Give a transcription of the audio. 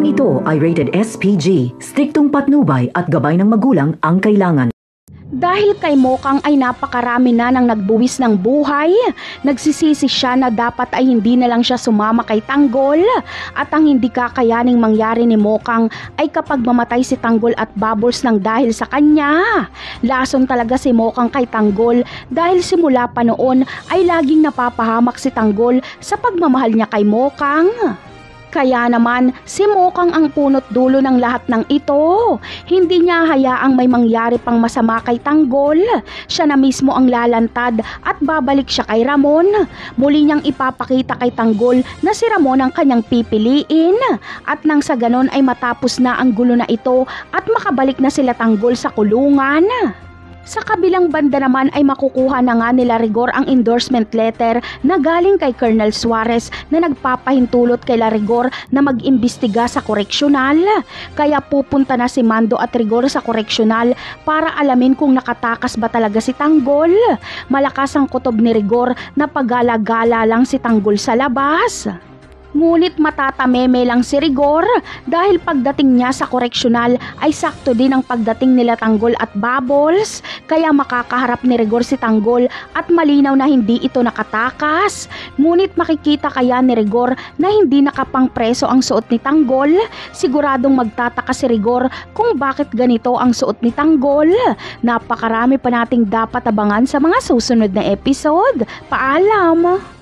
Programang ito ay rated SPG, striktong patnubay at gabay ng magulang ang kailangan. Dahil kay Mokang ay napakarami na ng nagbuwis ng buhay, nagsisisi siya na dapat ay hindi na lang siya sumama kay Tanggol at ang hindi kakayaning mangyari ni Mokang ay kapag mamatay si Tanggol at Bubbles nang dahil sa kanya. Lason talaga si Mokang kay Tanggol dahil simula pa noon ay laging napapahamak si Tanggol sa pagmamahal niya kay Mokang. Kaya naman, si Mokang ang punot dulo ng lahat ng ito. Hindi niya hayaang may mangyari pang masama kay Tanggol. Siya na mismo ang lalantad at babalik siya kay Ramon. Muli niyang ipapakita kay Tanggol na si Ramon ang kanyang pipiliin. At nang sa ganon ay matapos na ang gulo na ito at makabalik na sila Tanggol sa kulungan. Sa kabilang banda naman ay makukuha na nga nila Rigor ang endorsement letter na galing kay Colonel Suarez na nagpapahintulot kay Rigor na mag-imbestiga sa koreksyonal. Kaya pupunta na si Mando at Rigor sa koreksyonal para alamin kung nakatakas ba talaga si Tanggol. Malakas ang kutob ni Rigor na pagala-gala lang si Tanggol sa labas. Ngunit matatameme lang si Rigor dahil pagdating niya sa koreksyonal ay sakto din ang pagdating nila Tanggol at Bubbles, kaya makakaharap ni Rigor si Tanggol at malinaw na hindi ito nakatakas. Ngunit makikita kaya ni Rigor na hindi nakapangpreso ang suot ni Tanggol. Siguradong magtataka si Rigor kung bakit ganito ang suot ni Tanggol. Napakarami pa nating dapat abangan sa mga susunod na episode. Paalam!